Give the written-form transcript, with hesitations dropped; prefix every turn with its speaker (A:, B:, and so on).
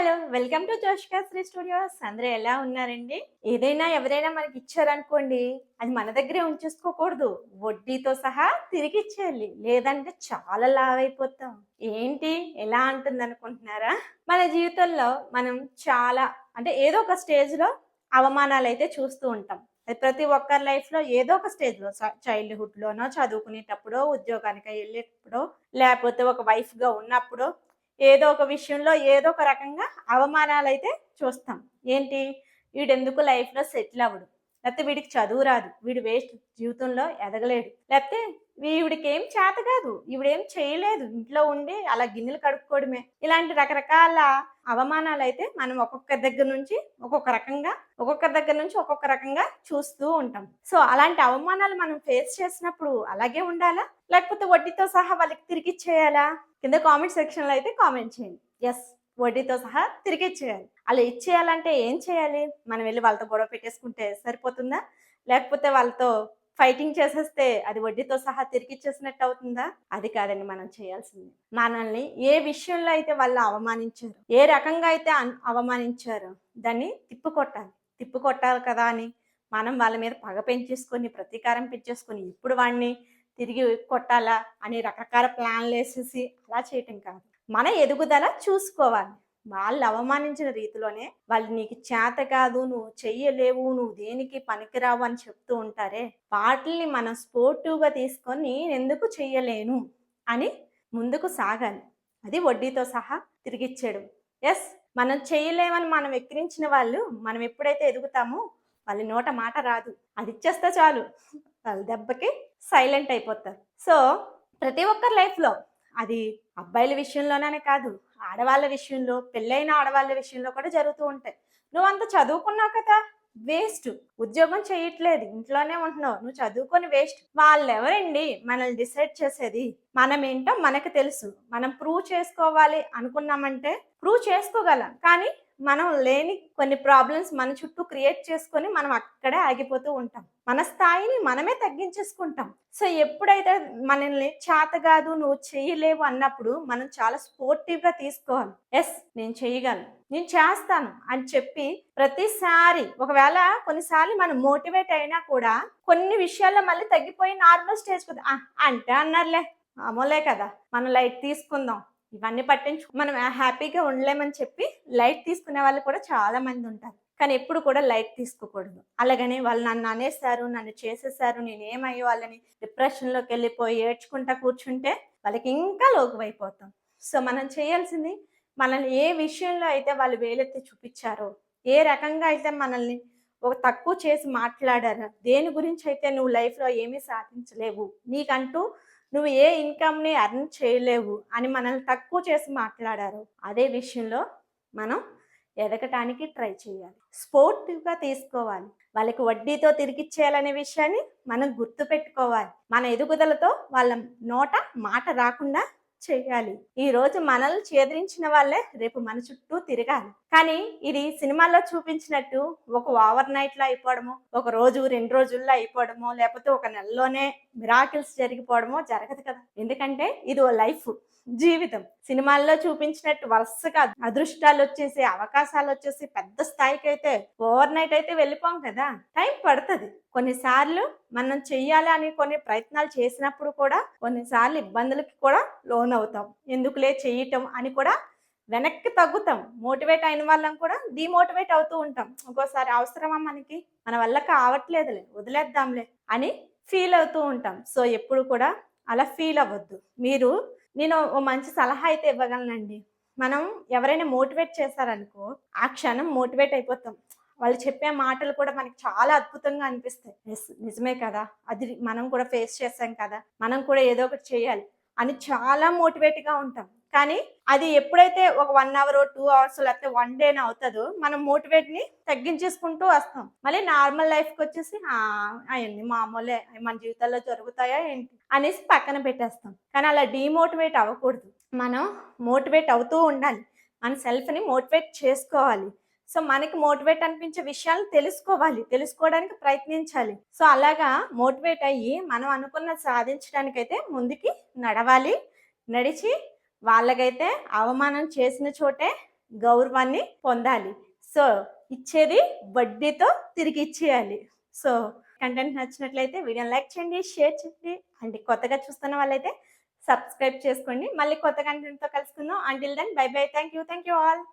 A: Hello! Welcome to జోష్‌కా Sri studios. అందరూ ఎలా ఉన్నారండి? ఏదైనా ఎవరైనా మనకి ఇచ్చారనుకోండి, అది మన దగ్గరే ఉంచేసుకోకూడదు. వడ్డీతో సహా తిరిగిచ్చేయాలి. లేదంటే చాలా లావైపోతాం. ఏంటి ఎలా అంటుందనుకుంటున్నారా? మన జీవితంలో మనం చాలా అంటే ఏదో ఒక స్టేజ్‌లో అవమానాలైతే చూస్తూ ఉంటాం. అది ప్రతి ఒక్కరి లైఫ్‌లో ఏదో ఒక స్టేజ్‌లో చైల్డ్‌హుడ్‌లోనో, చదువుకునేటప్పుడో, ఉద్యోగానికి ఎళ్ళేటప్పుడో, లేపోతే ఒక వైఫ్‌గా ఉన్నప్పుడో ఏదో ఒక విషయంలో ఏదో ఒక రకంగా అవమానాలైతే చూస్తాం. ఏంటి? వీడెందుకు లైఫ్‌లో సెటిల్ అవ్వడు. లేకపోతే వీడికి చదువు రాదు. వీడు వేస్ట్ జీవితంలో ఎదగలేడు. లేకపోతే ఈవిడికేం చేత కాదు. ఈవిడేం చేయలేదు. ఇంట్లో ఉండి అలా గిన్నెలు కడుక్కోవడమే. ఇలాంటి రకరకాల అవమానాలైతే మనం ఒక్కొక్కరి దగ్గర నుంచి ఒక్కొక్క రకంగా చూస్తూ ఉంటాం. సో, అలాంటి అవమానాలు మనం ఫేస్ చేసినప్పుడు అలాగే ఉండాలా? లేకపోతే వడ్డీతో సహా వాళ్ళకి తిరిగిచ్చేయాలా? కింద కామెంట్ సెక్షన్‌లో అయితే కామెంట్ చేయండి. యెస్. వడ్డీతో సహా తిరిగిచ్చేయాలి. అలా ఇచ్చేయాలంటే ఏం చేయాలి? మనం వెళ్లి వాళ్ళతో గొడవ పెట్టేసుకుంటే సరిపోతుందా? లేకపోతే వాళ్ళతో ఫైటింగ్ చేసేస్తే అది వడ్డీతో సహా తిరిగిచ్చేసినట్టు అవుతుందా? అది కాదండి మనం చేయాల్సింది. మనల్ని ఏ విషయంలో అయితే వాళ్ళు అవమానించారో, ఏ రకంగా అయితే అవమానించారో దాన్ని తిప్పికొట్టాలి. తిప్పికొట్టాలి కదా అని మనం వాళ్ళ మీద పగ పెంచేసుకొని, ప్రతీకారం పెంచేసుకొని, ఇప్పుడు వాడిని తిరిగి కొట్టాలా అని రకరకాల ప్లాన్‌లేసేసి అలా చేయటం కాదు. మన ఎదుగుదల చూసుకోవాలి. వాళ్ళు అవమానించిన రీతిలోనే వాళ్ళు నీకు చేత కాదు, నువ్వు చెయ్యలేవు, నువ్వు దేనికి పనికిరావు అని చెప్తూ ఉంటారే, వాటిల్ని మనం స్పోర్టివ్‌గా తీసుకొని నేనెందుకు చెయ్యలేను అని ముందుకు సాగాలి. అది వడ్డీతో సహా తిరిగిచ్చేయడం. యెస్. మనం చేయలేమని మనం ఎక్కిరించిన వాళ్ళు మనం ఎప్పుడైతే ఎదుగుతామో వాళ్ళ నోట మాట రాదు. అది ఇచ్చేస్తే చాలు. వాళ్ళు దెబ్బకి సైలెంట్ అయిపోతారు. సో, ప్రతి ఒక్కరి లైఫ్‌లో అది అబ్బాయిల విషయంలోననే కాదు, ఆడవాళ్ళ విషయంలో, పెళ్ళైన ఆడవాళ్ళ విషయంలో కూడా జరుగుతూ ఉంటాయి. "నువ్వంత చదువుకున్నావు కదా! వేస్ట్. ఉద్యోగం చేయట్లేదు. ఇంట్లోనే ఉంటున్నావు. నువ్వు చదువుకొని వేస్ట్." వాళ్ళెవరండి మనల్ని డిసైడ్ చేసేది? మనమేంటో మనకు తెలుసు. మనం ప్రూవ్ చేసుకోవాలి అనుకున్నామంటే ప్రూవ్ చేసుకోగలం. కానీ మనం లేని కొన్ని ప్రాబ్లమ్స్ మన చుట్టూ క్రియేట్ చేసుకొని మనం అక్కడే ఆగిపోతూ ఉంటాం. మన స్థాయిని మనమే తగ్గించేసుకుంటాం. సో, ఎప్పుడైతే మనల్ని చేతగాదు, నువ్వు చెయ్యలేవు అన్నప్పుడు మనం చాలా స్పోర్టివ్‌గా తీసుకోవాలి. యెస్. నేను చేయగలను. నేను చేస్తాను అని చెప్పి ప్రతిసారి ఒకవేళ కొన్నిసార్లు మనం మోటివేట్ అయినా కూడా కొన్ని విషయాల్లో మళ్ళీ తగ్గిపోయి నార్మల్ స్టేజ్‌కొద్ది అంటే అన్నారులే, మామూలే కదా! మనం లైట్ తీసుకుందాం. ఇవన్నీ మనం హ్యాపీగా ఉండలేమని చెప్పి లైట్ తీసుకునే వాళ్ళు కూడా చాలా మంది ఉంటారు. కానీ ఎప్పుడు కూడా లైట్ తీసుకోకూడదు. అలాగని వాళ్ళు నన్ను అనేసారు, నన్ను చేసేసారు, నేనేమయ్యేవాళ్ళని డిప్రెషన్‌లోకెళ్ళిపోయి ఏడ్చుకుంటా కూర్చుంటే వాళ్ళకి ఇంకా లోకువైపోతాం. సో, మనం చేయాల్సింది మనల్ని ఏ విషయంలో అయితే వాళ్ళు వేలెత్తి చూపిచ్చారో, ఏ రకంగా అయితే మనల్ని ఒక తక్కువ చేసి మాట్లాడారో, దేని గురించయితే నువ్వు లైఫ్‌లో ఏమీ సాధించలేవు, నీకంటూ నువ్వు ఏ ఇన్‌కమ్‌ని ఎర్న్ చేయలేవు అని మనల్ని తక్కువ చేసి మాట్లాడారో, అదే విషయంలో మనం ఎదగటానికి ట్రై చేయాలి. స్పోర్టివ్‌గా తీసుకోవాలి. వాళ్ళకి వడ్డీతో తిరిగిచ్చేయాలనే విషయాన్ని మనం గుర్తుపెట్టుకోవాలి. మన ఎదుగుదలతో వాళ్ళ నోట మాట రాకుండా చెయ్యాలి. ఈరోజు మనల్ని చేదరించిన వాళ్ళే రేపు మన చుట్టూ తిరగాలి. కానీ ఇది సినిమాల్లో చూపించినట్టు ఒక ఓవర్ నైట్‌లో అయిపోవడమో, ఒక రోజు, 2 రోజుల్లో అయిపోవడమో, లేపోతే ఒక నెలలోనే మిరాకిల్స్ జరిగిపోవడమో జరగదు కదా! ఎందుకంటే ఇది ఓ లైఫ్. జీవితం. సినిమాల్లో చూపించినట్టు వరుసగా అదృష్టాలొచ్చేసి, అవకాశాలొచ్చేసి పెద్ద స్థాయికైతే ఓవర్ నైట్ అయితే వెళ్ళిపోం కదా! టైం పడతది. కొన్నిసార్లు మనం చెయ్యాలి అని కొన్ని ప్రయత్నాలు చేసినప్పుడు కూడా కొన్నిసార్లు ఇబ్బందులకి కూడా లోనవుతాం. ఎందుకులే చెయ్యటం అని కూడా వెనక్కి తగ్గుతాం. మోటివేట్ అయిన వాళ్ళం కూడా డీమోటివేట్ అవుతూ ఉంటాం. ఒక్కోసారి అవసరమా మనకి? మన వల్ల కావట్లేదులే, వదిలేద్దాంలే అని ఫీల్ అవుతూ ఉంటాం. సో, ఎప్పుడు కూడా అలా ఫీల్ అవ్వద్దు. నేను ఓ మంచి సలహా అయితే ఇవ్వగలనండి. మనం ఎవరైనా మోటివేట్ చేశారనుకో, ఆ క్షణం మోటివేట్ అయిపోతాం. వాళ్ళు చెప్పే మాటలు కూడా మనకి చాలా అద్భుతంగా అనిపిస్తాయి. యెస్. నిజమే కదా! అది మనం కూడా ఫేస్ చేసాం కదా! మనం కూడా ఏదో ఒకటి చేయాలి అని చాలా మోటివేట్‌గా ఉంటాం. కానీ అది ఎప్పుడైతే ఒక 1 అవర్, 2 అవర్స్ లేకపోతే 1 డేనో అవుతదో మనం మోటివేట్‌ని తగ్గించేసుకుంటూ వస్తాం. మళ్ళీ నార్మల్ లైఫ్‌కొచ్చేసి అయన్నీ మామూలే, మన జీవితాల్లో జరుగుతాయా ఏంటి అనేసి పక్కన పెట్టేస్తాం. కానీ అలా డీమోటివేట్ అవ్వకూడదు. మనం మోటివేట్ అవుతూ ఉండాలి. మన సెల్ఫ్‌ని మోటివేట్ చేసుకోవాలి. సో, మనకి మోటివేట్ అనిపించే విషయాలను తెలుసుకోవాలి. తెలుసుకోవడానికి ప్రయత్నించాలి. సో, అలాగా మోటివేట్ అయ్యి మనం అనుకున్నది సాధించడానికైతే ముందుకి నడవాలి. నడిచి వాళ్ళకైతే అవమానం చేసిన చోటే గౌరవాన్ని పొందాలి. సో ఇచ్చేది వడ్డీతో తిరిగి ఇచ్చేయాలి. సో కంటెంట్ నచ్చినట్లయితే వీడియోని లైక్ చేయండి, షేర్ చేయండి. అండ్ కొత్తగా చూస్తున్న వాళ్ళైతే సబ్స్క్రైబ్ చేసుకోండి. మళ్ళీ కొత్త కంటెంట్తో కలుసుకుందాం. Until then bye bye. Thank you all.